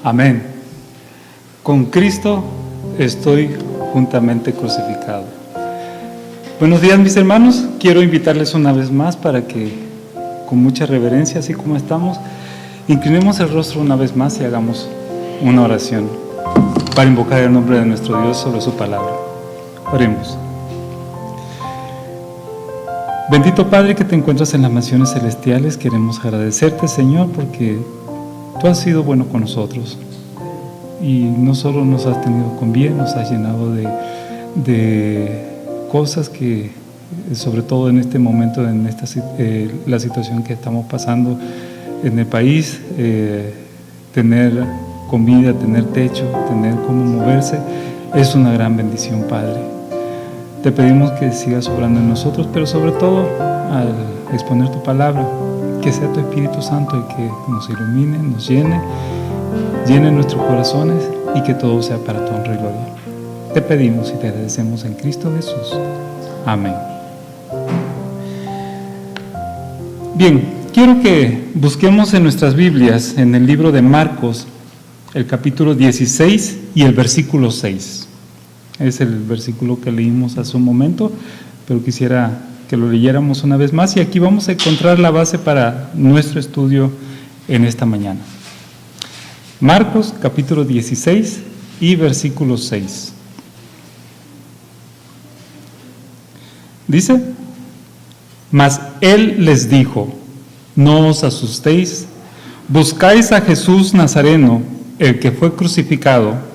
Amén. Con Cristo estoy juntamente crucificado. Buenos días, mis hermanos. Quiero invitarles una vez más para que, con mucha reverencia, así como estamos, inclinemos el rostro una vez más y hagamos una oración para invocar el nombre de nuestro Dios sobre su palabra. Oremos. Bendito Padre que te encuentras en las mansiones celestiales, queremos agradecerte, Señor, porque tú has sido bueno con nosotros y no solo nos has tenido con bien, nos has llenado de cosas que, sobre todo en este momento, en la situación que estamos pasando en el país, tener comida, tener techo, tener cómo moverse, es una gran bendición, Padre. Te pedimos que sigas obrando en nosotros, pero sobre todo al exponer tu palabra, que sea tu Espíritu Santo el que nos ilumine, nos llene nuestros corazones y que todo sea para tu honra y gloria. Te pedimos y te agradecemos en Cristo Jesús. Amén. Bien, quiero que busquemos en nuestras Biblias, en el libro de Marcos, el capítulo 16 y el versículo 6. Es el versículo que leímos hace un momento, pero quisiera que lo leyéramos una vez más y aquí vamos a encontrar la base para nuestro estudio en esta mañana. Marcos capítulo 16 y versículo 6. Dice: Mas él les dijo: No os asustéis, buscáis a Jesús Nazareno, el que fue crucificado.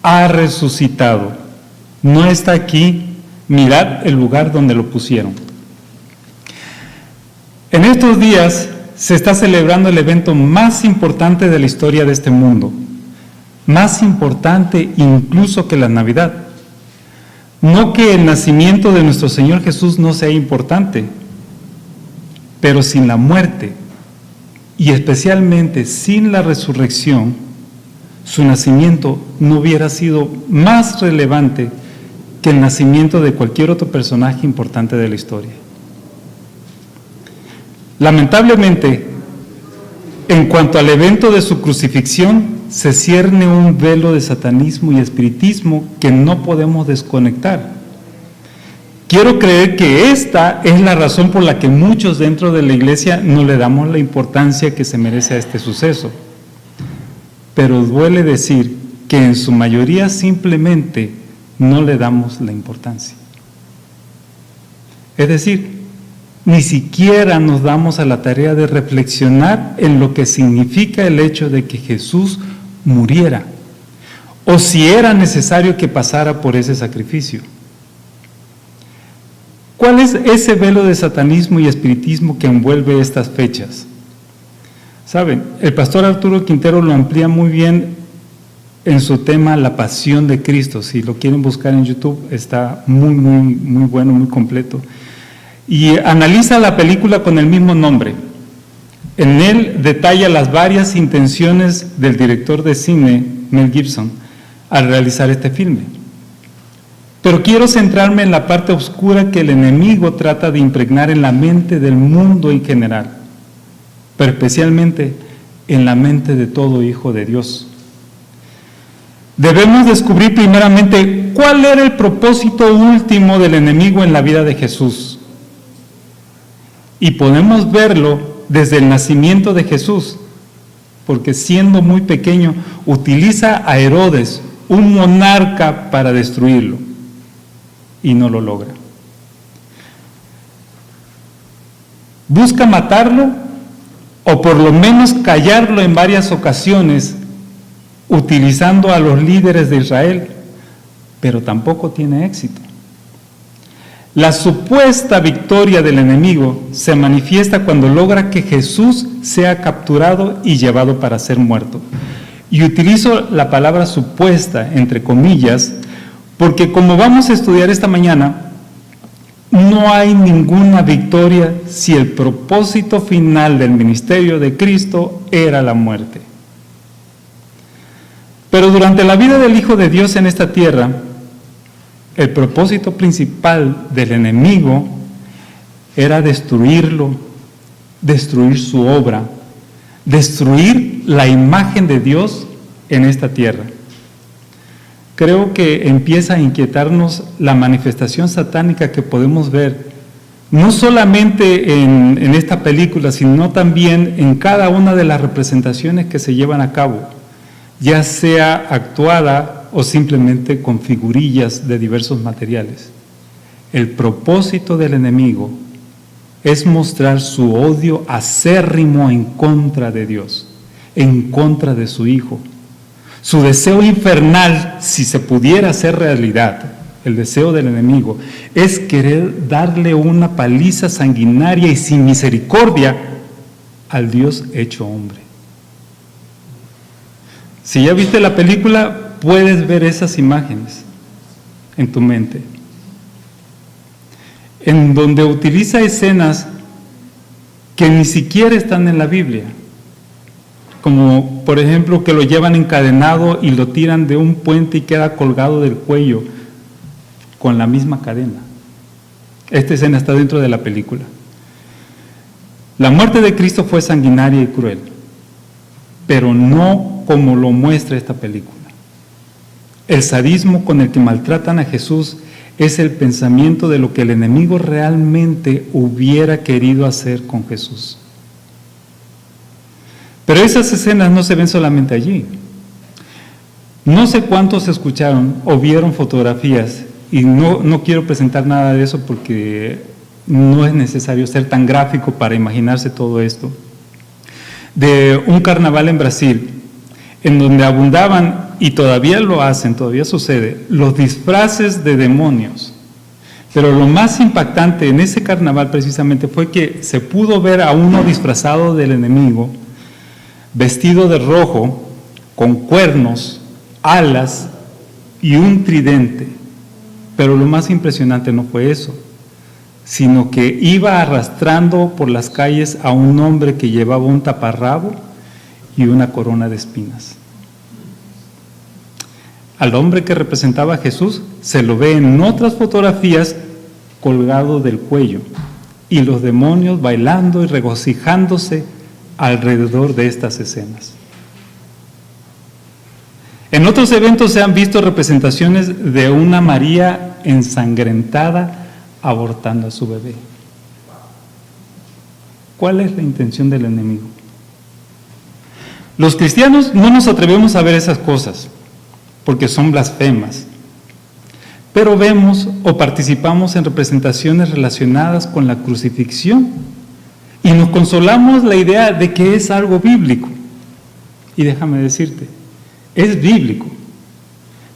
Ha resucitado, no está aquí. Mirad el lugar donde lo pusieron. En estos días se está celebrando el evento más importante de la historia de este mundo, más importante incluso que la Navidad. No que el nacimiento de nuestro Señor Jesús no sea importante, pero sin la muerte y especialmente sin la resurrección, su nacimiento no hubiera sido más relevante que el nacimiento de cualquier otro personaje importante de la historia. Lamentablemente, en cuanto al evento de su crucifixión, se cierne un velo de satanismo y espiritismo que no podemos desconectar. Quiero creer que esta es la razón por la que muchos dentro de la iglesia no le damos la importancia que se merece a este suceso. Pero duele decir que en su mayoría simplemente no le damos la importancia. Es decir, ni siquiera nos damos a la tarea de reflexionar en lo que significa el hecho de que Jesús muriera, o si era necesario que pasara por ese sacrificio. ¿Cuál es ese velo de satanismo y espiritismo que envuelve estas fechas? Saben, el pastor Arturo Quintero lo amplía muy bien en su tema La Pasión de Cristo. Si lo quieren buscar en YouTube, está muy bueno, muy completo. Y analiza la película con el mismo nombre. En él detalla las varias intenciones del director de cine, Mel Gibson, al realizar este filme. Pero quiero centrarme en la parte oscura que el enemigo trata de impregnar en la mente del mundo en general, pero especialmente en la mente de todo hijo de Dios. Debemos descubrir primeramente cuál era el propósito último del enemigo en la vida de Jesús. Y podemos verlo desde el nacimiento de Jesús, porque siendo muy pequeño utiliza a Herodes, un monarca, para destruirlo, y no lo logra. Busca matarlo, o por lo menos callarlo en varias ocasiones, utilizando a los líderes de Israel, pero tampoco tiene éxito. La supuesta victoria del enemigo se manifiesta cuando logra que Jesús sea capturado y llevado para ser muerto. Y utilizo la palabra supuesta, entre comillas, porque como vamos a estudiar esta mañana, no hay ninguna victoria si el propósito final del ministerio de Cristo era la muerte. Pero durante la vida del Hijo de Dios en esta tierra, el propósito principal del enemigo era destruirlo, destruir su obra, destruir la imagen de Dios en esta tierra. Creo que empieza a inquietarnos la manifestación satánica que podemos ver, no solamente en esta película, sino también en cada una de las representaciones que se llevan a cabo, ya sea actuada o simplemente con figurillas de diversos materiales. El propósito del enemigo es mostrar su odio acérrimo en contra de Dios, en contra de su Hijo. Su deseo infernal, si se pudiera hacer realidad, el deseo del enemigo, es querer darle una paliza sanguinaria y sin misericordia al Dios hecho hombre. Si ya viste la película, puedes ver esas imágenes en tu mente, en donde utiliza escenas que ni siquiera están en la Biblia, como por ejemplo que lo llevan encadenado y lo tiran de un puente y queda colgado del cuello con la misma cadena. Esta escena está dentro de la película. La muerte de Cristo fue sanguinaria y cruel, pero no como lo muestra esta película. El sadismo con el que maltratan a Jesús es el pensamiento de lo que el enemigo realmente hubiera querido hacer con Jesús. Pero esas escenas no se ven solamente allí. No sé cuántos escucharon o vieron fotografías, y no quiero presentar nada de eso porque no es necesario ser tan gráfico para imaginarse todo esto, de un carnaval en Brasil, en donde abundaban, y todavía lo hacen, todavía sucede, los disfraces de demonios. Pero lo más impactante en ese carnaval precisamente fue que se pudo ver a uno disfrazado del enemigo, vestido de rojo, con cuernos, alas y un tridente. Pero lo más impresionante no fue eso, sino que iba arrastrando por las calles a un hombre que llevaba un taparrabo y una corona de espinas. Al hombre que representaba a Jesús se lo ve en otras fotografías colgado del cuello, y los demonios bailando y regocijándose alrededor de estas escenas. En otros eventos se han visto representaciones de una María ensangrentada abortando a su bebé. ¿Cuál es la intención del enemigo? Los cristianos no nos atrevemos a ver esas cosas porque son blasfemas, pero vemos o participamos en representaciones relacionadas con la crucifixión y nos consolamos la idea de que es algo bíblico. Y déjame decirte, es bíblico,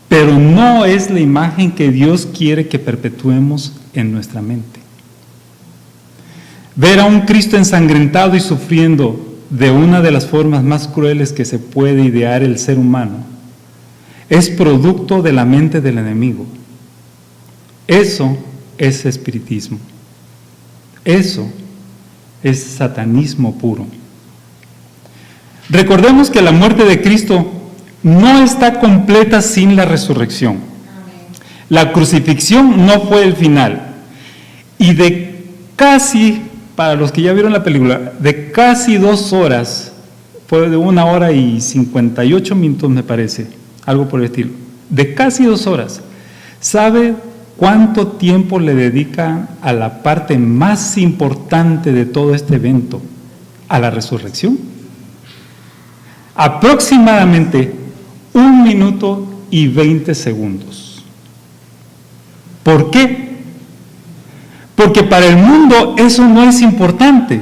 pero no es la imagen que Dios quiere que perpetuemos en nuestra mente. Ver a un Cristo ensangrentado y sufriendo de una de las formas más crueles que se puede idear el ser humano es producto de la mente del enemigo. Eso es espiritismo. Eso es satanismo puro. Recordemos que la muerte de Cristo no está completa sin la resurrección. La crucifixión no fue el final. Y de casi, para los que ya vieron la película, de casi 2 horas, fue de 1 hora y 58 minutos me parece, algo por el estilo, de casi 2 horas, ¿sabe cuánto tiempo le dedica a la parte más importante de todo este evento, a la resurrección? Aproximadamente 1 minuto y 20 segundos. ¿Por qué? Porque para el mundo eso no es importante.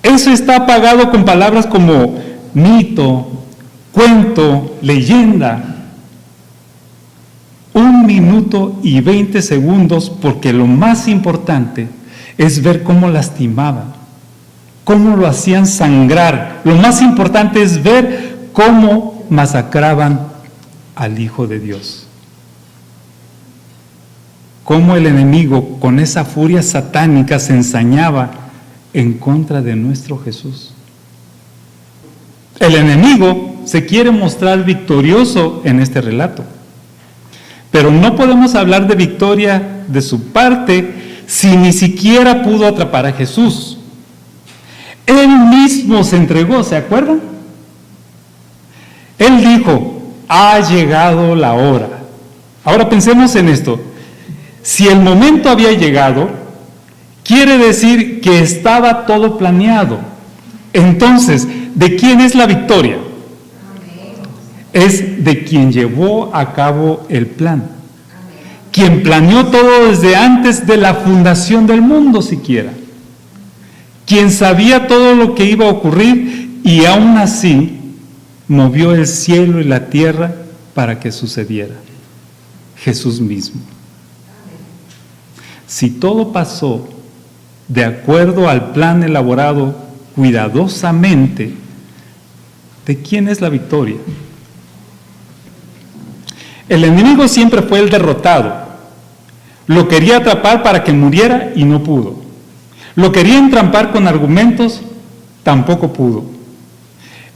Eso está apagado con palabras como mito, cuento, leyenda. 1 minuto y 20 segundos, porque lo más importante es ver cómo lastimaban, cómo lo hacían sangrar. Lo más importante es ver cómo masacraban al Hijo de Dios. Cómo el enemigo, con esa furia satánica, se ensañaba en contra de nuestro Jesús. El enemigo se quiere mostrar victorioso en este relato, pero no podemos hablar de victoria de su parte si ni siquiera pudo atrapar a Jesús. Él mismo se entregó, ¿se acuerdan? Él dijo, ha llegado la hora. Ahora pensemos en esto. Si el momento había llegado, quiere decir que estaba todo planeado. Entonces, ¿de quién es la victoria? Es de quien llevó a cabo el plan. Quien planeó todo desde antes de la fundación del mundo siquiera. Quien sabía todo lo que iba a ocurrir y aún así movió el cielo y la tierra para que sucediera. Jesús mismo. Si todo pasó de acuerdo al plan elaborado cuidadosamente, ¿de quién es la victoria? El enemigo siempre fue el derrotado. Lo quería atrapar para que muriera y no pudo. Lo quería entrampar con argumentos, tampoco pudo.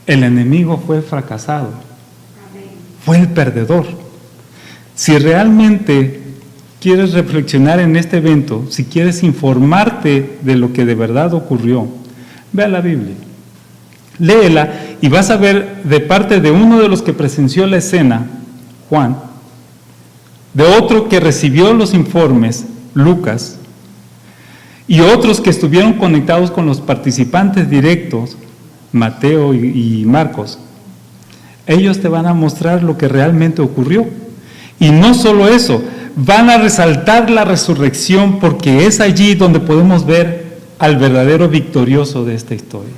El enemigo fue fracasado. Fue el perdedor. Si realmente quieres reflexionar en este evento, si quieres informarte de lo que de verdad ocurrió, ve a la Biblia. Léela y vas a ver de parte de uno de los que presenció la escena, Juan, de otro que recibió los informes, Lucas, y otros que estuvieron conectados con los participantes directos, Mateo y Marcos. Ellos te van a mostrar lo que realmente ocurrió. Y no solo eso, van a resaltar la resurrección, porque es allí donde podemos ver al verdadero victorioso de esta historia.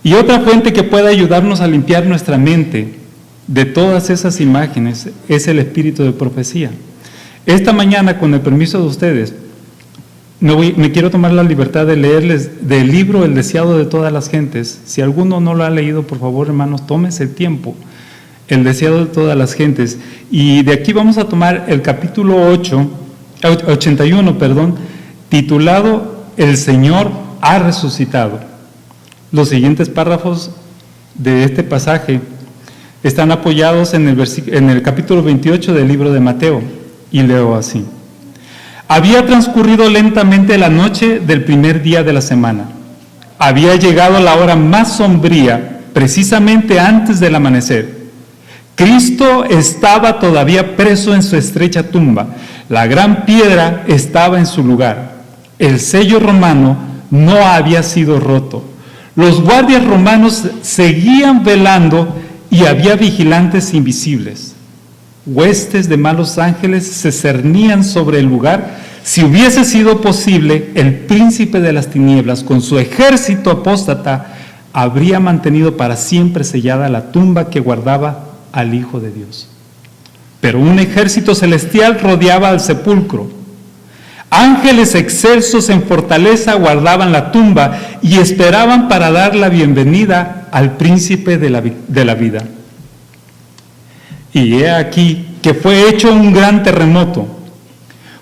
Y otra fuente que puede ayudarnos a limpiar nuestra mente de todas esas imágenes es el espíritu de profecía. Esta mañana, con el permiso de ustedes, me quiero tomar la libertad de leerles del libro El deseado de todas las gentes. Si alguno no lo ha leído, por favor, hermanos, tómense el tiempo. El deseado de todas las gentes. Y de aquí vamos a tomar el capítulo 81, titulado El Señor ha resucitado. Los siguientes párrafos de este pasaje están apoyados en el capítulo 28 del libro de Mateo, y leo así. Había transcurrido lentamente la noche del primer día de la semana. Había llegado la hora más sombría, precisamente antes del amanecer. Cristo estaba todavía preso en su estrecha tumba. La gran piedra estaba en su lugar. El sello romano no había sido roto. Los guardias romanos seguían velando y había vigilantes invisibles. Huestes de malos ángeles se cernían sobre el lugar. Si hubiese sido posible, el príncipe de las tinieblas, con su ejército apóstata, habría mantenido para siempre sellada la tumba que guardaba al Hijo de Dios. Pero un ejército celestial rodeaba al sepulcro. Ángeles excelsos en fortaleza guardaban la tumba y esperaban para dar la bienvenida al príncipe de la vida. Y he aquí que fue hecho un gran terremoto,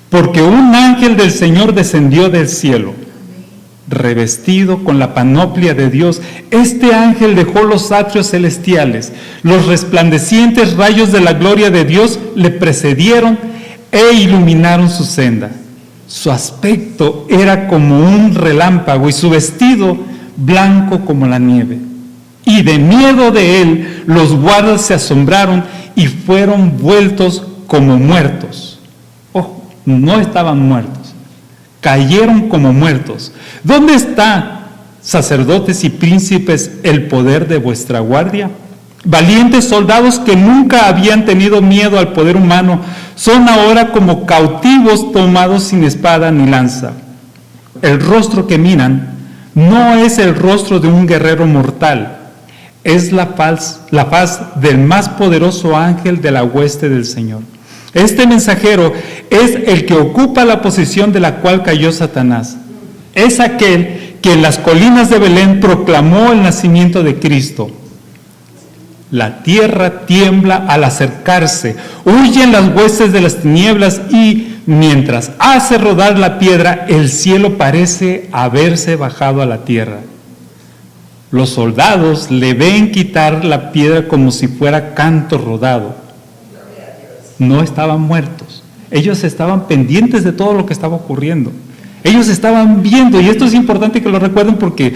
porque un ángel del Señor descendió del cielo, revestido con la panoplia de Dios. Este ángel dejó los atrios celestiales. Los resplandecientes rayos de la gloria de Dios le precedieron e iluminaron su senda. Su aspecto era como un relámpago y su vestido blanco como la nieve. Y de miedo de él, los guardas se asombraron y fueron vueltos como muertos. Ojo, no estaban muertos, cayeron como muertos. ¿Dónde está, sacerdotes y príncipes, el poder de vuestra guardia? Valientes soldados que nunca habían tenido miedo al poder humano, son ahora como cautivos tomados sin espada ni lanza. El rostro que miran no es el rostro de un guerrero mortal, es la faz del más poderoso ángel de la hueste del Señor. Este mensajero es el que ocupa la posición de la cual cayó Satanás. Es aquel que en las colinas de Belén proclamó el nacimiento de Cristo. La tierra tiembla al acercarse, huyen las huestes de las tinieblas y, mientras hace rodar la piedra, el cielo parece haberse bajado a la tierra. Los soldados le ven quitar la piedra como si fuera canto rodado. No estaban muertos. Ellos estaban pendientes de todo lo que estaba ocurriendo. Ellos estaban viendo, y esto es importante que lo recuerden porque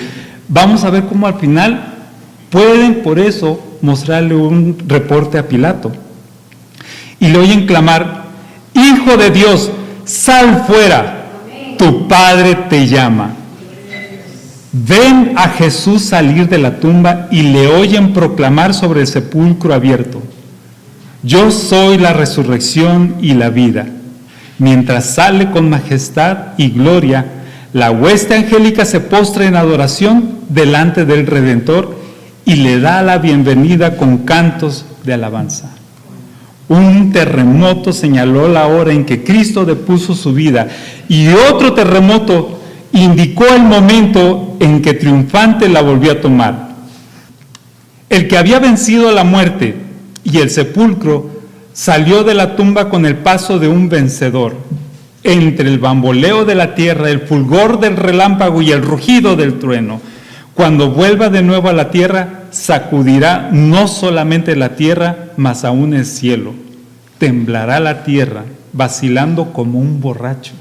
vamos a ver cómo al final pueden por eso mostrarle un reporte a Pilato. Y le oyen clamar: Hijo de Dios, sal fuera, tu Padre te llama. Ven a Jesús salir de la tumba y le oyen proclamar sobre el sepulcro abierto: Yo soy la resurrección y la vida. Mientras sale con majestad y gloria, la hueste angélica se postra en adoración delante del Redentor y le da la bienvenida con cantos de alabanza. Un terremoto señaló la hora en que Cristo depuso su vida, y otro terremoto indicó el momento en que triunfante la volvió a tomar. El que había vencido la muerte y el sepulcro salió de la tumba con el paso de un vencedor. Entre el bamboleo de la tierra, el fulgor del relámpago y el rugido del trueno, cuando vuelva de nuevo a la tierra, sacudirá no solamente la tierra, mas aún el cielo. Temblará la tierra, vacilando como un borracho,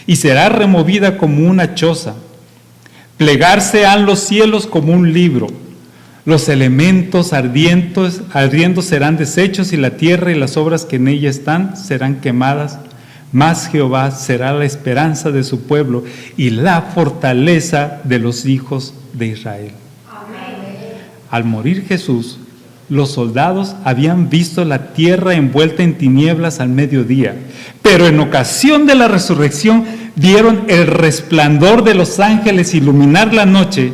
y será removida como una choza. Plegarse han los cielos como un libro. Los elementos ardiendo serán deshechos, y la tierra y las obras que en ella están serán quemadas. Mas Jehová será la esperanza de su pueblo y la fortaleza de los hijos de Israel. Amén. Al morir Jesús, los soldados habían visto la tierra envuelta en tinieblas al mediodía, pero en ocasión de la resurrección vieron el resplandor de los ángeles iluminar la noche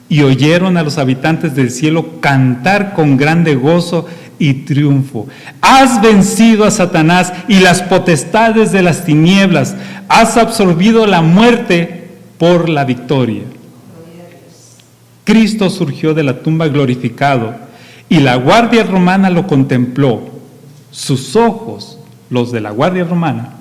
y oyeron a los habitantes del cielo cantar con grande gozo y triunfo: Has vencido a Satanás y las potestades de las tinieblas, has absorbido la muerte por la victoria. Cristo surgió de la tumba glorificado, y la guardia romana lo contempló. Sus ojos, los de la guardia romana,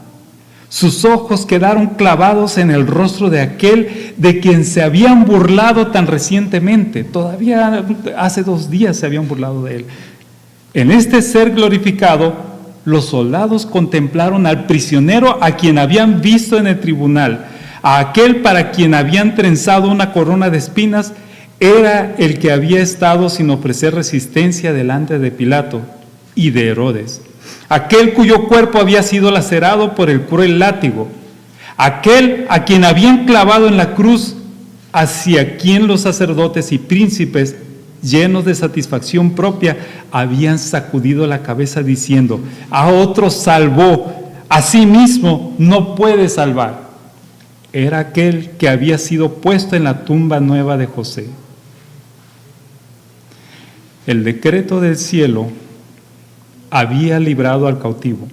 sus ojos quedaron clavados en el rostro de aquel de quien se habían burlado tan recientemente. Todavía hace 2 días se habían burlado de él. En este ser glorificado, los soldados contemplaron al prisionero a quien habían visto en el tribunal, a aquel para quien habían trenzado una corona de espinas. Era el que había estado sin ofrecer resistencia delante de Pilato y de Herodes, aquel cuyo cuerpo había sido lacerado por el cruel látigo, aquel a quien habían clavado en la cruz, hacia quien los sacerdotes y príncipes, llenos de satisfacción propia, habían sacudido la cabeza diciendo: a otro salvó, a sí mismo no puede salvar. Era aquel que había sido puesto en la tumba nueva de José. El decreto del cielo había librado al cautivo.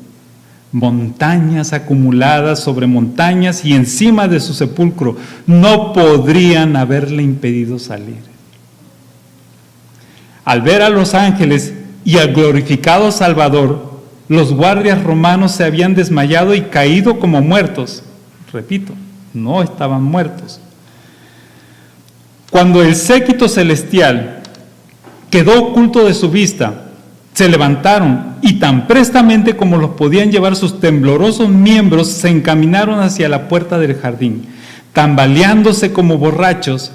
Montañas acumuladas sobre montañas y encima de su sepulcro no podrían haberle impedido salir. Al ver a los ángeles y al glorificado Salvador, los guardias romanos se habían desmayado y caído como muertos. Repito, no estaban muertos. Cuando el séquito celestial quedó oculto de su vista, se levantaron y tan prestamente como los podían llevar sus temblorosos miembros, se encaminaron hacia la puerta del jardín. Tambaleándose como borrachos,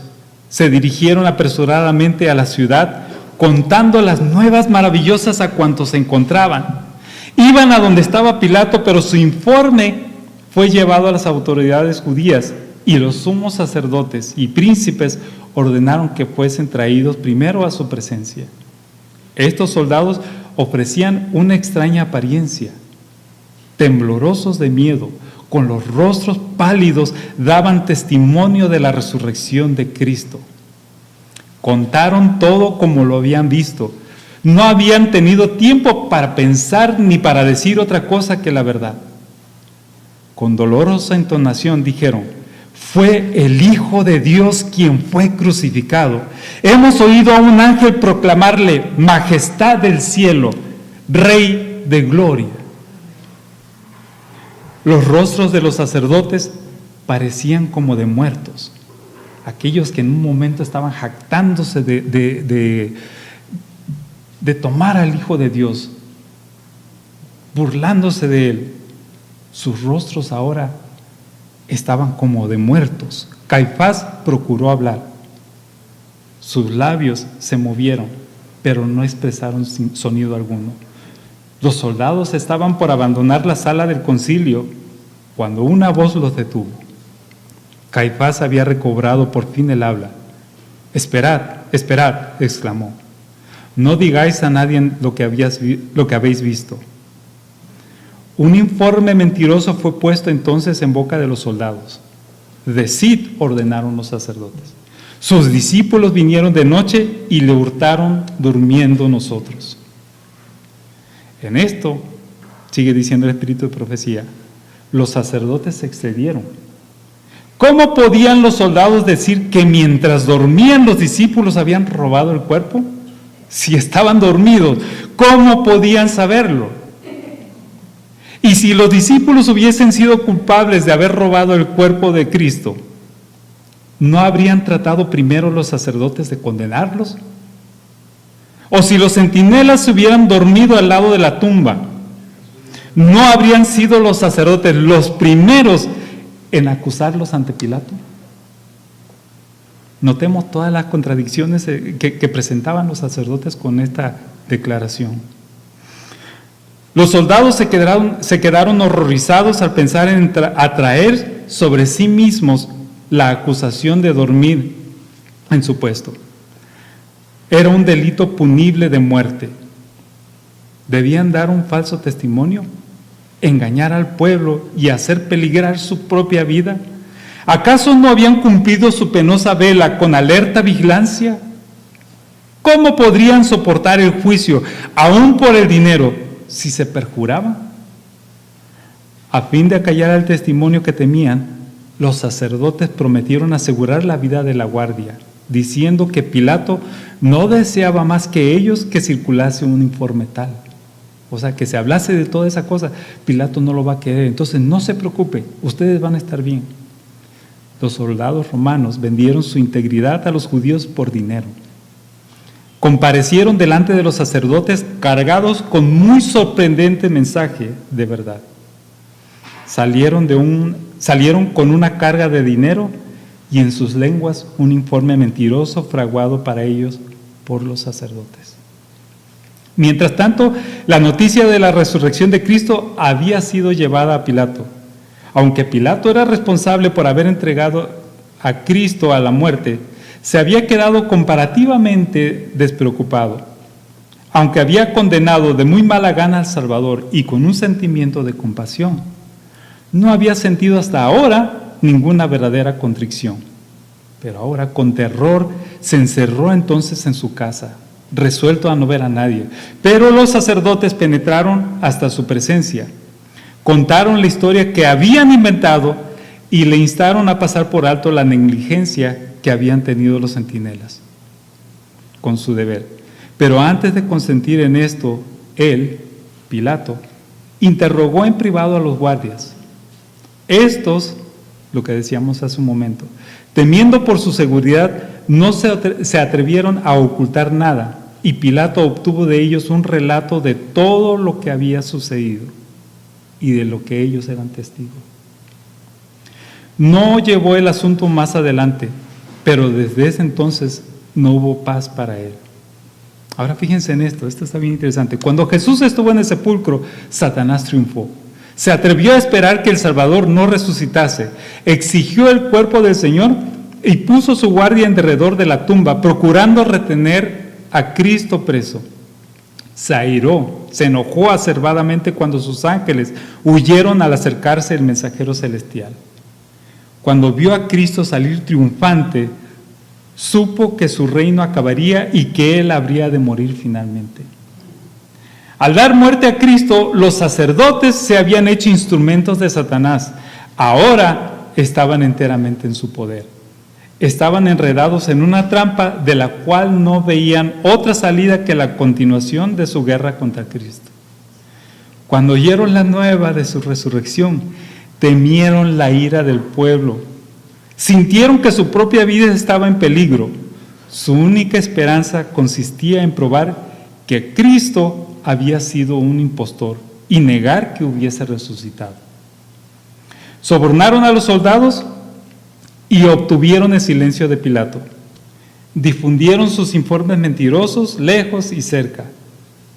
se dirigieron apresuradamente a la ciudad, contando las nuevas maravillosas a cuantos se encontraban. Iban a donde estaba Pilato, pero su informe fue llevado a las autoridades judías, y los sumos sacerdotes y príncipes ordenaron que fuesen traídos primero a su presencia. Estos soldados ofrecían una extraña apariencia. Temblorosos de miedo, con los rostros pálidos, daban testimonio de la resurrección de Cristo. Contaron todo como lo habían visto. No habían tenido tiempo para pensar ni para decir otra cosa que la verdad. Con dolorosa entonación dijeron: fue el Hijo de Dios quien fue crucificado. Hemos oído a un ángel proclamarle: majestad del cielo, Rey de gloria. Los rostros de los sacerdotes parecían como de muertos. Aquellos que en un momento estaban jactándose de tomar al Hijo de Dios, burlándose de él, sus rostros ahora estaban como de muertos. Caifás procuró hablar. Sus labios se movieron, pero no expresaron sonido alguno. Los soldados estaban por abandonar la sala del concilio cuando una voz los detuvo. Caifás había recobrado por fin el habla. «Esperad, esperad», exclamó. «No digáis a nadie lo que habéis visto». Un informe mentiroso fue puesto entonces en boca de los soldados. «Decid», ordenaron los sacerdotes. «Sus discípulos vinieron de noche y le hurtaron durmiendo nosotros». En esto, sigue diciendo el espíritu de profecía, los sacerdotes se excedieron. ¿Cómo podían los soldados decir que mientras dormían los discípulos habían robado el cuerpo? Si estaban dormidos, ¿cómo podían saberlo? Y si los discípulos hubiesen sido culpables de haber robado el cuerpo de Cristo, ¿no habrían tratado primero los sacerdotes de condenarlos? O si los centinelas hubieran dormido al lado de la tumba, ¿no habrían sido los sacerdotes los primeros en acusarlos ante Pilato? Notemos todas las contradicciones que presentaban los sacerdotes con esta declaración. Los soldados se quedaron horrorizados al pensar en atraer sobre sí mismos la acusación de dormir en su puesto. Era un delito punible de muerte. ¿Debían dar un falso testimonio? ¿Engañar al pueblo y hacer peligrar su propia vida? ¿Acaso no habían cumplido su penosa vela con alerta vigilancia? ¿Cómo podrían soportar el juicio, aún por el dinero, si se perjuraban? A fin de acallar el testimonio que temían, los sacerdotes prometieron asegurar la vida de la guardia, diciendo que Pilato no deseaba más que ellos que circulase un informe tal. O sea, que se hablase de toda esa cosa, Pilato no lo va a querer. Entonces no se preocupe, ustedes van a estar bien. Los soldados romanos vendieron su integridad a los judíos por dinero. Comparecieron delante de los sacerdotes cargados con muy sorprendente mensaje de verdad. Salieron con una carga de dinero y en sus lenguas un informe mentiroso fraguado para ellos por los sacerdotes. Mientras tanto, la noticia de la resurrección de Cristo había sido llevada a Pilato. Aunque Pilato era responsable por haber entregado a Cristo a la muerte, se había quedado comparativamente despreocupado. Aunque había condenado de muy mala gana al Salvador y con un sentimiento de compasión, no había sentido hasta ahora ninguna verdadera contrición. Pero ahora, con terror, se encerró entonces en su casa, resuelto a no ver a nadie. Pero los sacerdotes penetraron hasta su presencia, contaron la historia que habían inventado y le instaron a pasar por alto la negligencia que habían tenido los centinelas con su deber. Pero antes de consentir en esto, él, Pilato, interrogó en privado a los guardias. Estos, lo que decíamos hace un momento, temiendo por su seguridad, no se atrevieron a ocultar nada, y Pilato obtuvo de ellos un relato de todo lo que había sucedido y de lo que ellos eran testigos. No llevó el asunto más adelante, pero desde ese entonces no hubo paz para él. Ahora fíjense en esto está bien interesante. Cuando Jesús estuvo en el sepulcro, Satanás triunfó. Se atrevió a esperar que el Salvador no resucitase, exigió el cuerpo del Señor y puso su guardia en derredor de la tumba, procurando retener a Cristo preso. Se airó, se enojó acerbadamente cuando sus ángeles huyeron al acercarse el mensajero celestial. Cuando vio a Cristo salir triunfante, supo que su reino acabaría y que él habría de morir finalmente. Al dar muerte a Cristo, los sacerdotes se habían hecho instrumentos de Satanás. Ahora estaban enteramente en su poder. Estaban enredados en una trampa de la cual no veían otra salida que la continuación de su guerra contra Cristo. Cuando oyeron la nueva de su resurrección, temieron la ira del pueblo. Sintieron que su propia vida estaba en peligro. Su única esperanza consistía en probar que Cristo había sido un impostor y negar que hubiese resucitado. Sobornaron a los soldados y obtuvieron el silencio de Pilato. Difundieron sus informes mentirosos lejos y cerca,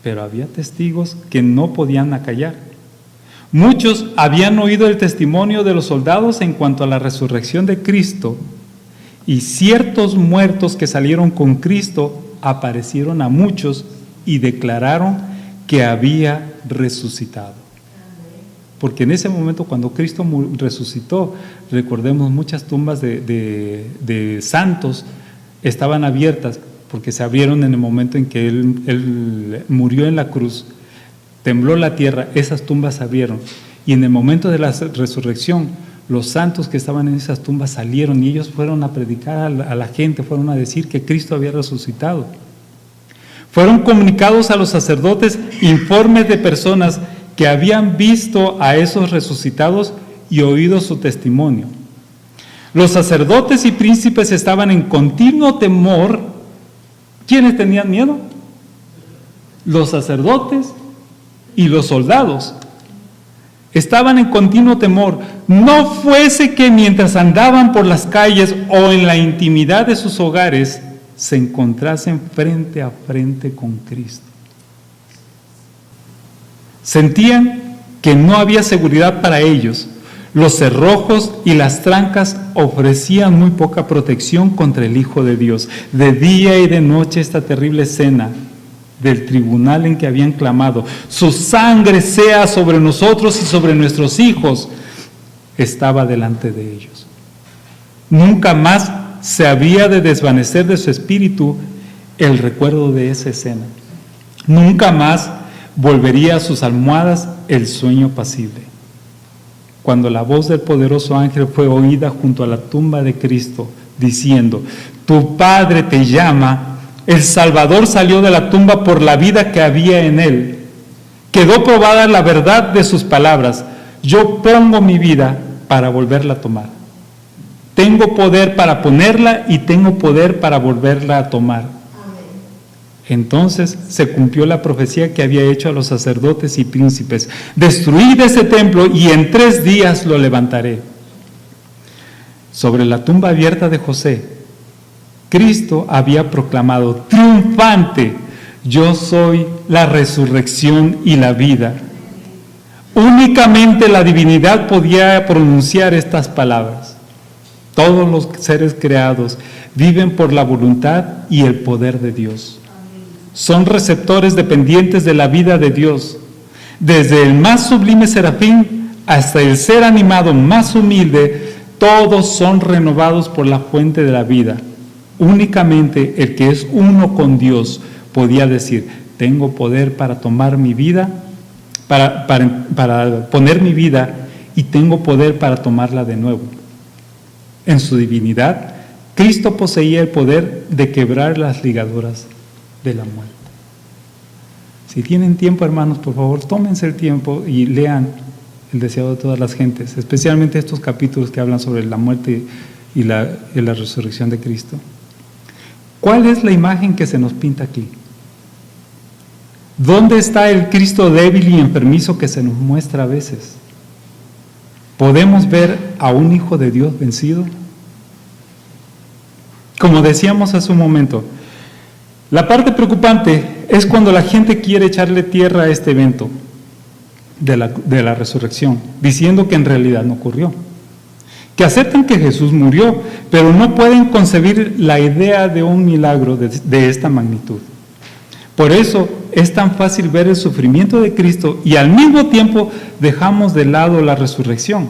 pero había testigos que no podían acallar. Muchos habían oído el testimonio de los soldados en cuanto a la resurrección de Cristo, y ciertos muertos que salieron con Cristo aparecieron a muchos y declararon que había resucitado. Porque en ese momento, cuando Cristo resucitó, recordemos, muchas tumbas de santos estaban abiertas, porque se abrieron en el momento en que él murió en la cruz. Tembló la tierra, esas tumbas se abrieron, y en el momento de la resurrección, los santos que estaban en esas tumbas salieron y ellos fueron a predicar a la gente, fueron a decir que Cristo había resucitado. Fueron comunicados a los sacerdotes informes de personas que habían visto a esos resucitados y oído su testimonio. Los sacerdotes y príncipes estaban en continuo temor. ¿Quiénes tenían miedo? Los sacerdotes y los soldados. Estaban en continuo temor. No fuese que mientras andaban por las calles o en la intimidad de sus hogares, se encontrasen frente a frente con Cristo. Sentían que no había seguridad para ellos. Los cerrojos y las trancas ofrecían muy poca protección contra el Hijo de Dios. De día y de noche esta terrible escena del tribunal en que habían clamado, su sangre sea sobre nosotros y sobre nuestros hijos, estaba delante de ellos. Nunca más se había de desvanecer de su espíritu el recuerdo de esa escena. Nunca más volvería a sus almohadas el sueño pasible. Cuando la voz del poderoso ángel fue oída junto a la tumba de Cristo, diciendo, tu Padre te llama, el Salvador salió de la tumba por la vida que había en él. Quedó probada la verdad de sus palabras. Yo pongo mi vida para volverla a tomar. Tengo poder para ponerla y tengo poder para volverla a tomar. Entonces se cumplió la profecía que había hecho a los sacerdotes y príncipes. Destruid ese templo y en 3 días lo levantaré. Sobre la tumba abierta de José, Cristo había proclamado triunfante, yo soy la resurrección y la vida. Únicamente la divinidad podía pronunciar estas palabras. Todos los seres creados viven por la voluntad y el poder de Dios. Son receptores dependientes de la vida de Dios. Desde el más sublime serafín hasta el ser animado más humilde, todos son renovados por la fuente de la vida. Únicamente el que es uno con Dios podía decir, tengo poder para tomar mi vida, para poner mi vida y tengo poder para tomarla de nuevo. En su divinidad, Cristo poseía el poder de quebrar las ligaduras de la muerte. Si tienen tiempo, hermanos, por favor, tómense el tiempo y lean el deseado de todas las gentes, especialmente estos capítulos que hablan sobre la muerte y la resurrección de Cristo. ¿Cuál es la imagen que se nos pinta aquí? ¿Dónde está el Cristo débil y enfermizo que se nos muestra a veces? ¿Podemos ver a un Hijo de Dios vencido? Como decíamos hace un momento, la parte preocupante es cuando la gente quiere echarle tierra a este evento de la resurrección, diciendo que en realidad no ocurrió. Que aceptan que Jesús murió, pero no pueden concebir la idea de un milagro de esta magnitud. Por eso es tan fácil ver el sufrimiento de Cristo y al mismo tiempo dejamos de lado la resurrección.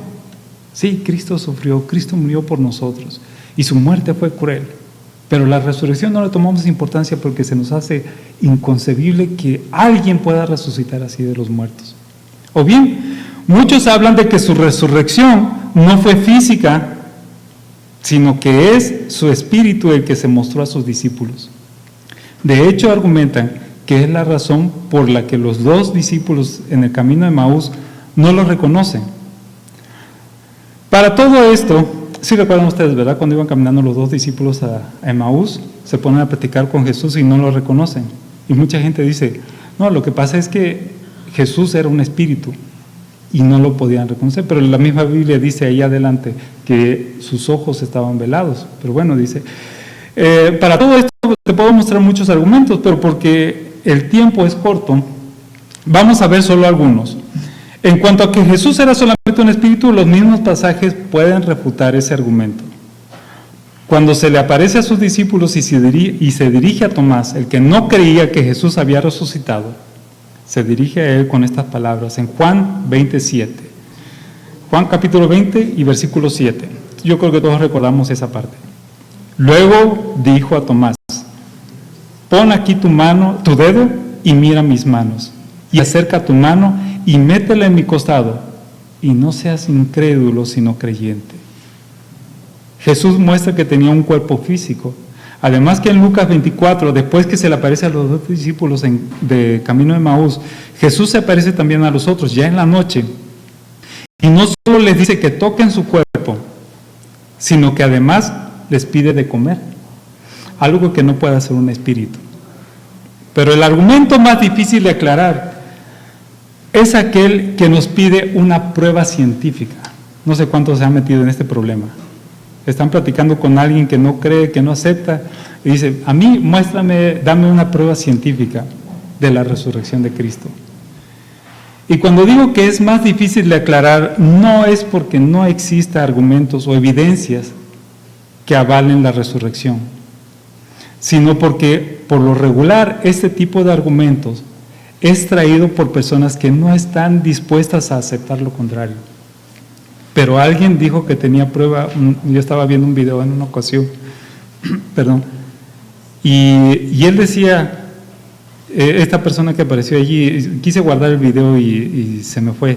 Sí, Cristo sufrió, Cristo murió por nosotros y su muerte fue cruel, pero la resurrección no le tomamos importancia porque se nos hace inconcebible que alguien pueda resucitar así de los muertos. O bien, muchos hablan de que su resurrección no fue física, sino que es su espíritu el que se mostró a sus discípulos. De hecho, argumentan que es la razón por la que los 2 discípulos en el camino de Emaús no lo reconocen. Para todo esto, sí recuerdan ustedes, ¿verdad? Cuando iban caminando los 2 discípulos a Emaús, se ponen a platicar con Jesús y no lo reconocen. Y mucha gente dice, no, lo que pasa es que Jesús era un espíritu. y no lo podían reconocer, pero la misma Biblia dice ahí adelante que sus ojos estaban velados. Pero bueno, dice, para todo esto te puedo mostrar muchos argumentos, pero porque el tiempo es corto, vamos a ver solo algunos. En cuanto a que Jesús era solamente un espíritu, los mismos pasajes pueden refutar ese argumento. Cuando se le aparece a sus discípulos y se dirige a Tomás, el que no creía que Jesús había resucitado, se dirige a él con estas palabras en Juan 27. Juan capítulo 20 y versículo 7. Yo creo que todos recordamos esa parte. Luego dijo a Tomás, pon aquí tu dedo y mira mis manos, y acerca tu mano y métela en mi costado, y no seas incrédulo sino creyente. Jesús muestra que tenía un cuerpo físico. Además que en Lucas 24, después que se le aparece a los dos discípulos de camino de Emaús, Jesús se aparece también a los otros ya en la noche. Y no solo les dice que toquen su cuerpo, sino que además les pide de comer. Algo que no puede hacer un espíritu. Pero el argumento más difícil de aclarar es aquel que nos pide una prueba científica. No sé cuántos se han metido en este problema. Están platicando con alguien que no cree, que no acepta, y dice, a mí muéstrame, dame una prueba científica de la resurrección de Cristo. Y cuando digo que es más difícil de aclarar, no es porque no exista argumentos o evidencias que avalen la resurrección, sino porque por lo regular este tipo de argumentos es traído por personas que no están dispuestas a aceptar lo contrario. Pero alguien dijo que tenía prueba. Yo estaba viendo un video en una ocasión, perdón, y él decía, esta persona que apareció allí, quise guardar el video y se me fue,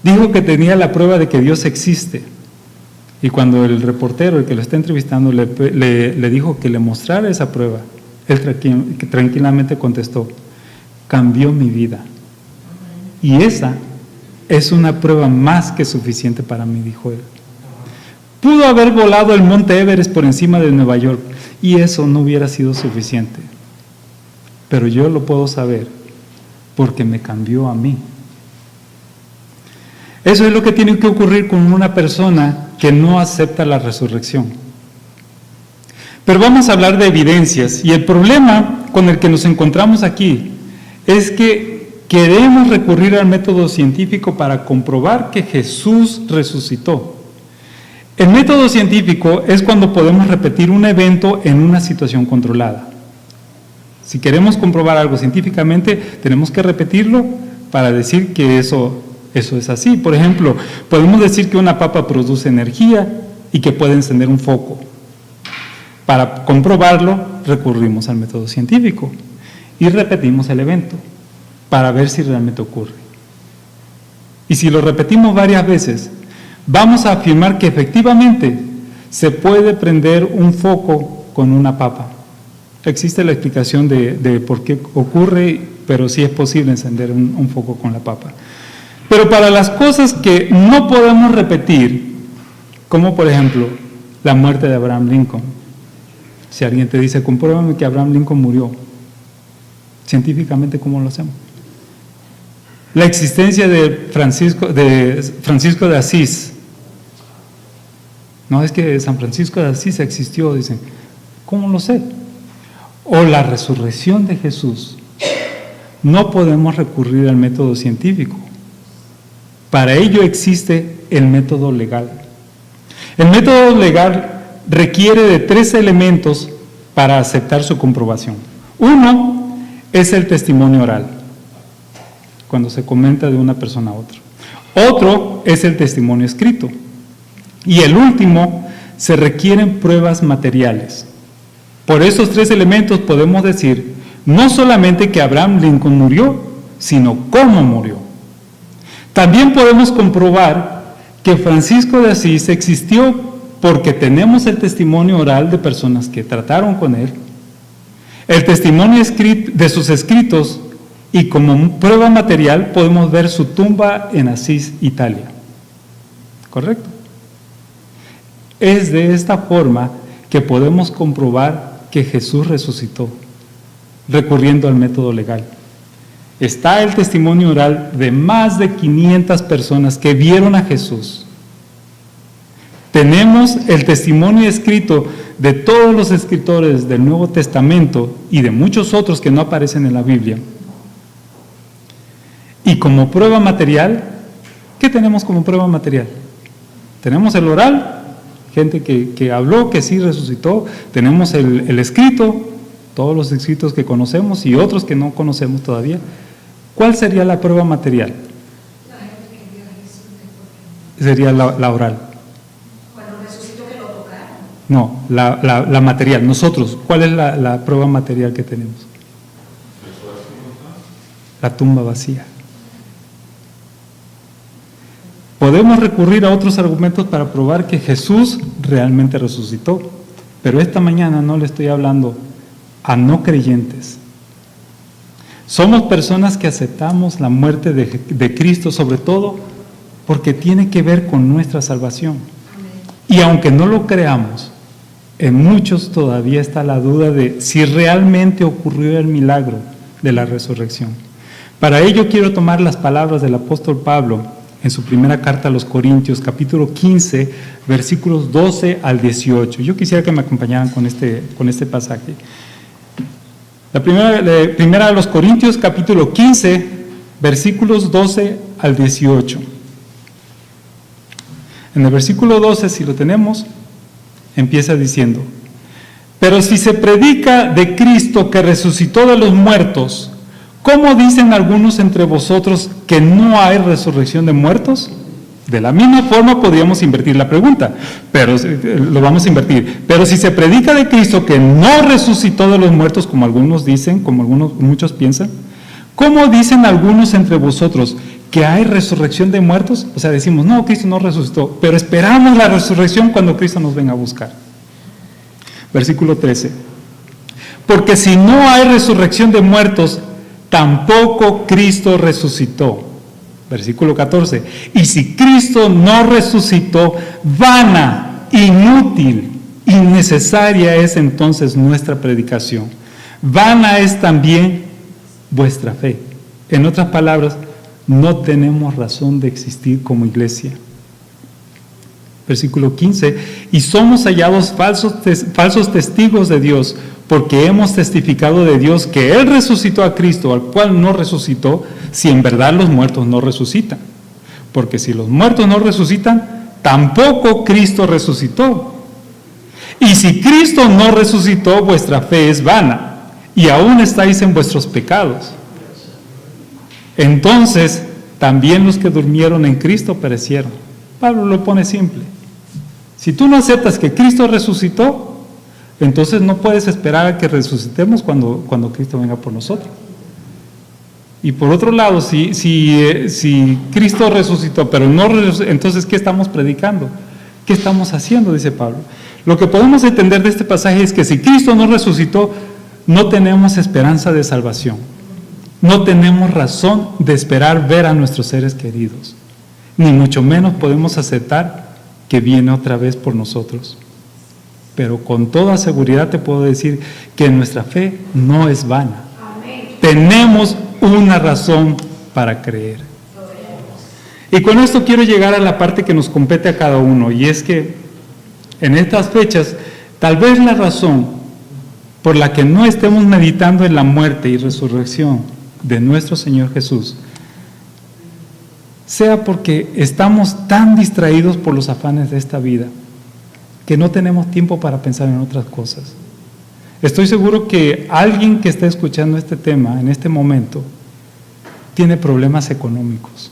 dijo que tenía la prueba de que Dios existe, y cuando el reportero, el que lo está entrevistando, le dijo que le mostrara esa prueba, él tranquilamente contestó, cambió mi vida, y esa es una prueba más que suficiente para mí, dijo él. Pudo haber volado el monte Everest por encima de Nueva York y eso no hubiera sido suficiente. Pero yo lo puedo saber porque me cambió a mí. Eso es lo que tiene que ocurrir con una persona que no acepta la resurrección. Pero vamos a hablar de evidencias y el problema con el que nos encontramos aquí es que queremos recurrir al método científico para comprobar que Jesús resucitó. El método científico es cuando podemos repetir un evento en una situación controlada. Si queremos comprobar algo científicamente, tenemos que repetirlo para decir que eso es así. Por ejemplo, podemos decir que una papa produce energía y que puede encender un foco. Para comprobarlo, recurrimos al método científico y repetimos el evento para ver si realmente ocurre. Y si lo repetimos varias veces, vamos a afirmar que efectivamente se puede prender un foco con una papa. Existe la explicación de por qué ocurre, pero sí es posible encender un foco con la papa. Pero para las cosas que no podemos repetir, como por ejemplo la muerte de Abraham Lincoln, si alguien te dice, compruébame que Abraham Lincoln murió, científicamente, ¿cómo lo hacemos? La existencia de Francisco de Asís. No es que San Francisco de Asís existió, dicen. ¿Cómo lo sé? O la resurrección de Jesús. No podemos recurrir al método científico. Para ello existe el método legal. El método legal requiere de 3 elementos para aceptar su comprobación. Uno es el testimonio oral, cuando se comenta de una persona a otra. Otro es el testimonio escrito. Y el último, se requieren pruebas materiales. Por esos 3 elementos podemos decir no solamente que Abraham Lincoln murió, sino cómo murió. También podemos comprobar que Francisco de Asís existió porque tenemos el testimonio oral de personas que trataron con él, el testimonio de sus escritos, y como prueba material podemos ver su tumba en Asís, Italia. ¿Correcto? Es de esta forma que podemos comprobar que Jesús resucitó, recurriendo al método legal. está el testimonio oral de más de 500 personas que vieron a Jesús. Tenemos el testimonio escrito de todos los escritores del Nuevo Testamento y de muchos otros que no aparecen en la Biblia. Y como prueba material, ¿qué tenemos como prueba material? Tenemos el oral, gente que habló, que sí resucitó. Tenemos el escrito, todos los escritos que conocemos y otros que no conocemos todavía. ¿Cuál sería la prueba material? Sería la oral. Cuando resucitó, que lo tocaron. No, la material. Nosotros, ¿cuál es la prueba material que tenemos? La tumba vacía. Podemos recurrir a otros argumentos para probar que Jesús realmente resucitó, pero esta mañana no le estoy hablando a no creyentes. Somos personas que aceptamos la muerte de Cristo, sobre todo porque tiene que ver con nuestra salvación. Y aunque no lo creamos, en muchos todavía está la duda de si realmente ocurrió el milagro de la resurrección. Para ello quiero tomar las palabras del apóstol Pablo en su primera carta a los Corintios, capítulo 15, versículos 12 al 18. Yo quisiera que me acompañaran con este pasaje. La primera de los Corintios, capítulo 15, versículos 12 al 18. En el versículo 12, si lo tenemos, empieza diciendo: pero si se predica de Cristo que resucitó de los muertos, ¿cómo dicen algunos entre vosotros que no hay resurrección de muertos? De la misma forma podríamos invertir la pregunta, pero lo vamos a invertir. Pero si se predica de Cristo que no resucitó de los muertos, como algunos dicen, como muchos piensan, ¿cómo dicen algunos entre vosotros que hay resurrección de muertos? O sea, decimos, no, Cristo no resucitó, pero esperamos la resurrección cuando Cristo nos venga a buscar. Versículo 13. Porque si no hay resurrección de muertos, tampoco Cristo resucitó. Versículo 14. Y si Cristo no resucitó, vana, inútil, innecesaria es entonces nuestra predicación. Vana es también vuestra fe. En otras palabras, no tenemos razón de existir como iglesia. Versículo 15. Y somos hallados falsos testigos de Dios, porque hemos testificado de Dios que Él resucitó a Cristo, al cual no resucitó, si en verdad los muertos no resucitan. Porque si los muertos no resucitan, tampoco Cristo resucitó. Y si Cristo no resucitó, vuestra fe es vana, y aún estáis en vuestros pecados. Entonces, también los que durmieron en Cristo perecieron. Pablo lo pone simple. Si tú no aceptas que Cristo resucitó, entonces no puedes esperar a que resucitemos cuando Cristo venga por nosotros. Y por otro lado, si Cristo resucitó, pero no resucitó, entonces ¿qué estamos predicando? ¿Qué estamos haciendo? Dice Pablo. Lo que podemos entender de este pasaje es que si Cristo no resucitó, no tenemos esperanza de salvación. No tenemos razón de esperar ver a nuestros seres queridos. Ni mucho menos podemos aceptar que viene otra vez por nosotros. Pero con toda seguridad te puedo decir que nuestra fe no es vana. Amén. Tenemos una razón para creer. Y con esto quiero llegar a la parte que nos compete a cada uno, y es que en estas fechas, tal vez la razón por la que no estemos meditando en la muerte y resurrección de nuestro Señor Jesús sea porque estamos tan distraídos por los afanes de esta vida que no tenemos tiempo para pensar en otras cosas. Estoy seguro que alguien que está escuchando este tema en este momento tiene problemas económicos.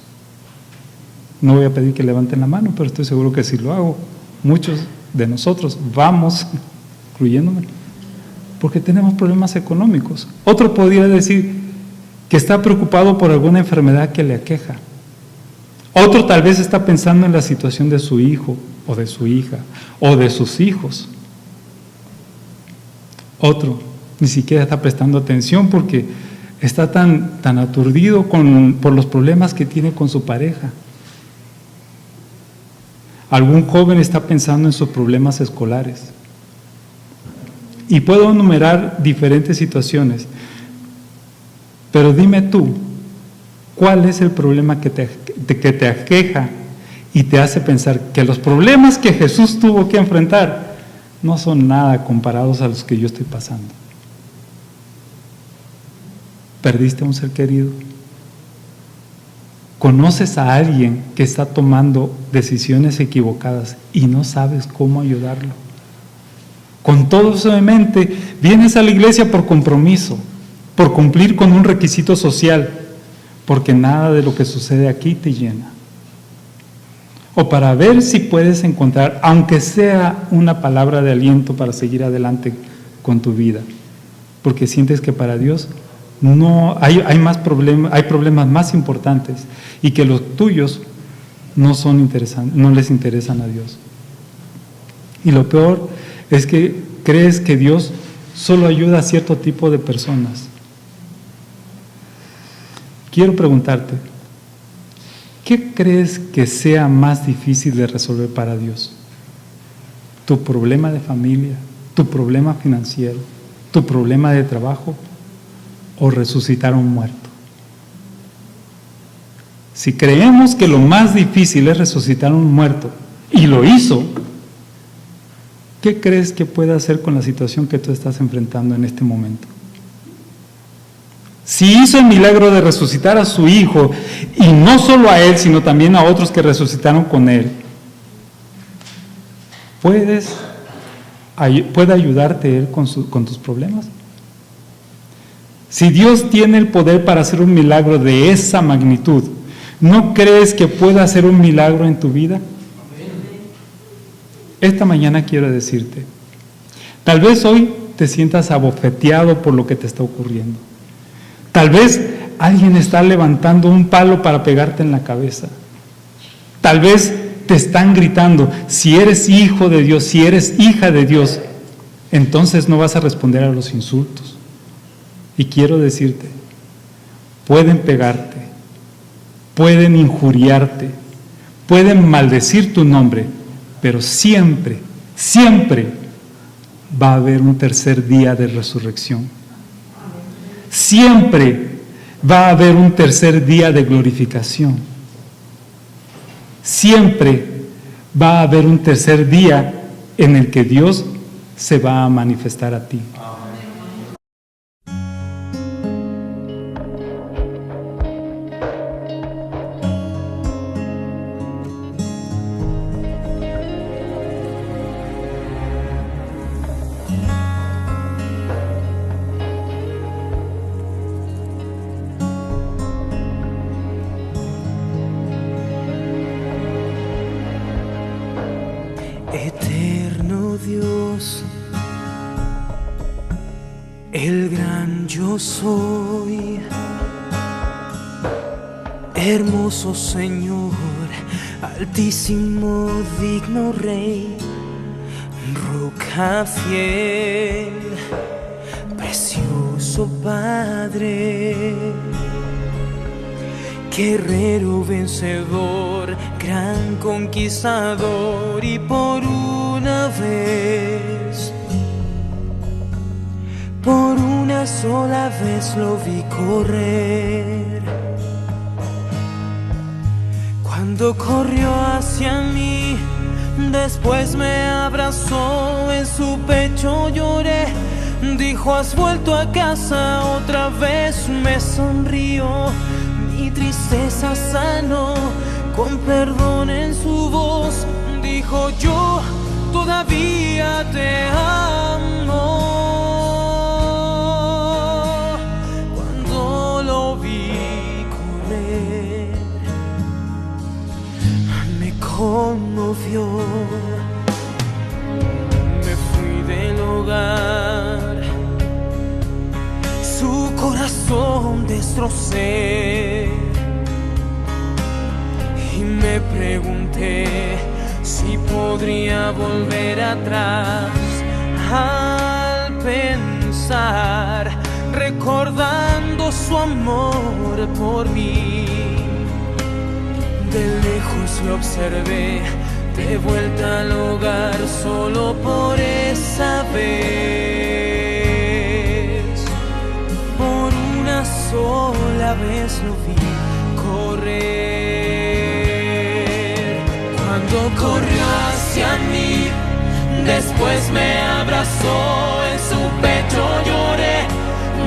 No voy a pedir que levanten la mano, pero estoy seguro que si lo hago, muchos de nosotros vamos, incluyéndome, porque tenemos problemas económicos. Otro podría decir que está preocupado por alguna enfermedad que le aqueja. Otro tal vez está pensando en la situación de su hijo o de su hija o de sus hijos. Otro ni siquiera está prestando atención porque está tan aturdido por los problemas que tiene con su pareja. Algún joven está pensando en sus problemas escolares. Y puedo enumerar diferentes situaciones. Pero dime tú, ¿Cuál es el problema que te aqueja y te hace pensar que los problemas que Jesús tuvo que enfrentar no son nada comparados a los que yo estoy pasando? ¿Perdiste a un ser querido? ¿Conoces a alguien que está tomando decisiones equivocadas y no sabes cómo ayudarlo? Con todo eso en mente, vienes a la iglesia por compromiso, por cumplir con un requisito social, porque nada de lo que sucede aquí te llena. O para ver si puedes encontrar, aunque sea una palabra de aliento para seguir adelante con tu vida, porque sientes que para Dios no hay problemas más importantes y que los tuyos no les interesan a Dios. Y lo peor es que crees que Dios solo ayuda a cierto tipo de personas. Quiero preguntarte, ¿qué crees que sea más difícil de resolver para Dios? ¿Tu problema de familia, tu problema financiero, tu problema de trabajo o resucitar a un muerto? Si creemos que lo más difícil es resucitar a un muerto y lo hizo, ¿qué crees que puede hacer con la situación que tú estás enfrentando en este momento? Si hizo el milagro de resucitar a su hijo, y no solo a él, sino también a otros que resucitaron con él, ¿puede ayudarte él con tus problemas? Si Dios tiene el poder para hacer un milagro de esa magnitud, ¿no crees que pueda hacer un milagro en tu vida? Esta mañana quiero decirte, tal vez hoy te sientas abofeteado por lo que te está ocurriendo. Tal vez alguien está levantando un palo para pegarte en la cabeza. Tal vez te están gritando, si eres hijo de Dios, si eres hija de Dios, entonces no vas a responder a los insultos. Y quiero decirte, pueden pegarte, pueden injuriarte, pueden maldecir tu nombre, pero siempre, siempre va a haber un tercer día de resurrección. Siempre va a haber un tercer día de glorificación. Siempre va a haber un tercer día en el que Dios se va a manifestar a ti. Eterno Dios, el gran yo soy, hermoso Señor, altísimo, digno Rey, roca fiel, precioso Padre, guerrero vencedor, gran conquistador, y por una vez, por una sola vez lo vi correr. Cuando corrió hacia mí, después me abrazó, en su pecho lloré, dijo: has vuelto a casa otra vez, me sonrió, mi tristeza sanó, con perdón en su voz, dijo: yo todavía te amo. Cuando lo vi correr, me conmovió, me fui del hogar, su corazón destrocé. Y me pregunté si podría volver atrás, al pensar, recordando su amor por mí. De lejos lo observé, de vuelta al hogar, solo por esa vez. Por una sola vez lo vi, cuando corrió hacia mí, después me abrazó, en su pecho lloré,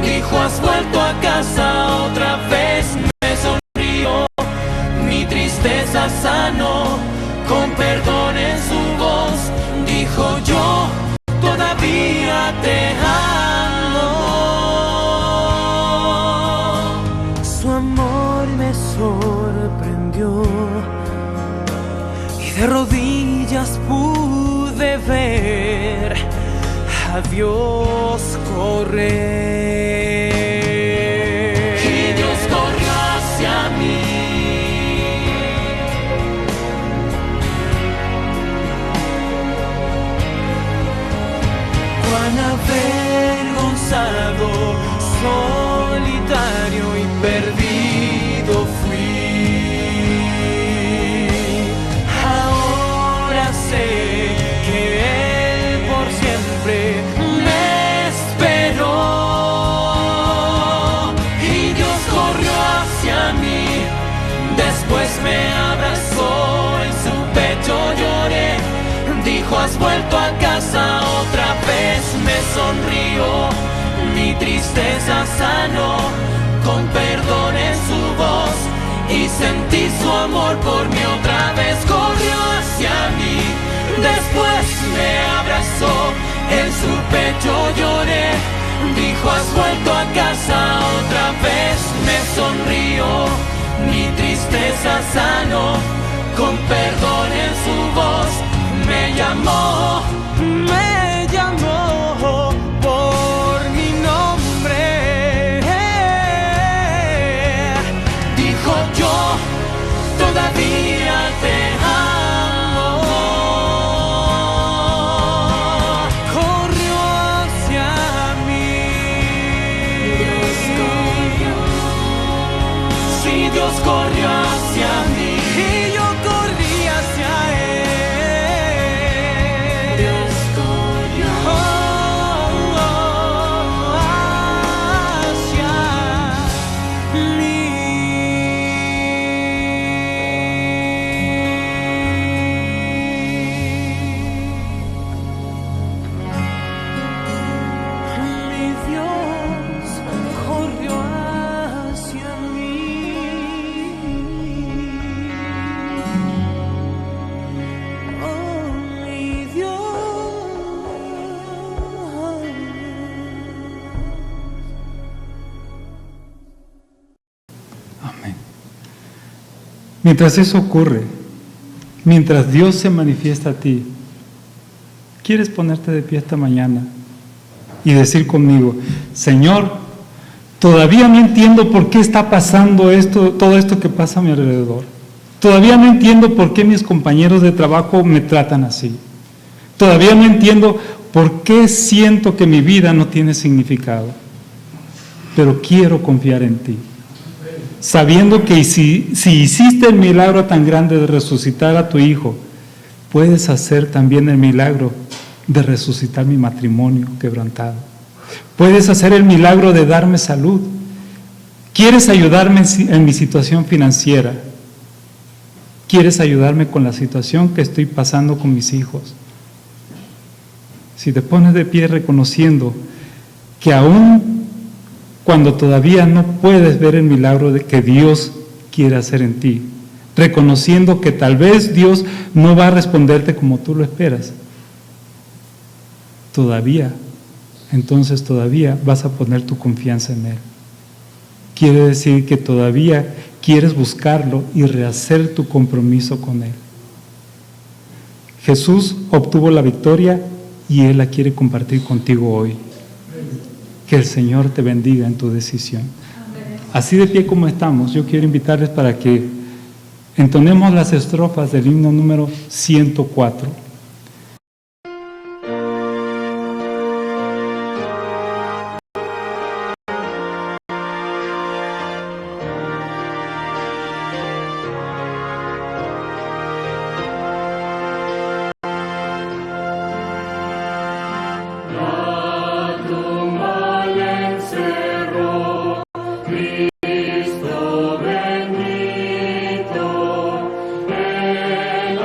dijo has vuelto a casa otra vez, me sonrió, mi tristeza sanó, con perdón en su voz, dijo yo todavía te amo. Su amor me sorprendió y de rodillas pude ver a Dios correr. Y Dios corrió hacia mí. Cuán avergonzado, solitario y perdido fui. Ahora sé que Él por siempre me esperó. Y Dios corrió hacia mí, después me abrazó, en su pecho lloré, dijo has vuelto a casa otra vez, me sonrió, mi tristeza sanó, con perdón en su voz, y sentí su amor por mí otra vez. Corrió hacia mí, después me abrazó, en su pecho lloré, dijo has vuelto a casa otra vez, me sonrió, mi tristeza sanó, con perdón en su voz, me llamó por mi nombre, dijo yo todavía te amo. Corrió hacia mí. Sí, Dios corrió hacia mí y yo corrí hacia Él. Mientras eso ocurre, mientras Dios se manifiesta a ti, ¿quieres ponerte de pie esta mañana y decir conmigo, Señor, todavía no entiendo por qué está pasando todo esto que pasa a mi alrededor? Todavía no entiendo por qué mis compañeros de trabajo me tratan así. Todavía no entiendo por qué siento que mi vida no tiene significado. Pero quiero confiar en ti, sabiendo que si hiciste el milagro tan grande de resucitar a tu hijo, puedes hacer también el milagro de resucitar mi matrimonio quebrantado. Puedes hacer el milagro de darme salud. ¿Quieres ayudarme en mi situación financiera? ¿Quieres ayudarme con la situación que estoy pasando con mis hijos? Si te pones de pie reconociendo que aún cuando todavía no puedes ver el milagro de que Dios quiere hacer en ti, reconociendo que tal vez Dios no va a responderte como tú lo esperas, entonces todavía vas a poner tu confianza en Él. Quiere decir que todavía quieres buscarlo y rehacer tu compromiso con Él. Jesús obtuvo la victoria y Él la quiere compartir contigo hoy. Que el Señor te bendiga en tu decisión. Así de pie como estamos, yo quiero invitarles para que entonemos las estrofas del himno número 104. Cristo bendito, el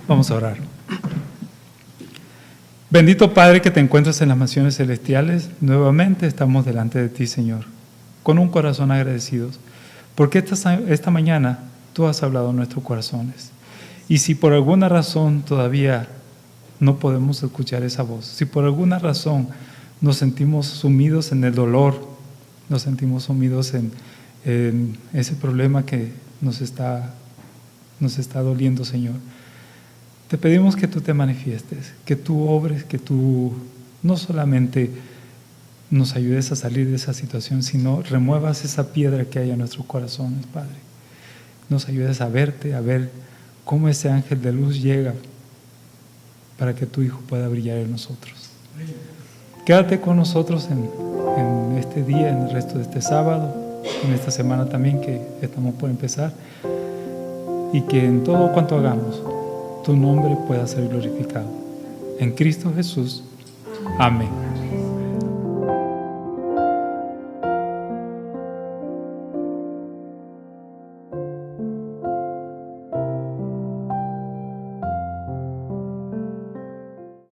Vamos a orar. Bendito Padre que te encuentras en las mansiones celestiales, nuevamente estamos delante de ti, Señor, con un corazón agradecidos, porque esta mañana tú has hablado en nuestros corazones. Y si por alguna razón todavía no podemos escuchar esa voz, si por alguna razón nos sentimos sumidos en el dolor, nos sentimos sumidos en ese problema que nos está doliendo, Señor, te pedimos que tú te manifiestes, que tú obres, que tú no solamente nos ayudes a salir de esa situación, sino remuevas esa piedra que hay en nuestros corazones, Padre. Nos ayudes a verte, a ver cómo ese ángel de luz llega para que tu Hijo pueda brillar en nosotros. Quédate con nosotros en este día, en el resto de este sábado, en esta semana también que estamos por empezar, y que en todo cuanto hagamos, tu nombre pueda ser glorificado. En Cristo Jesús. Amén.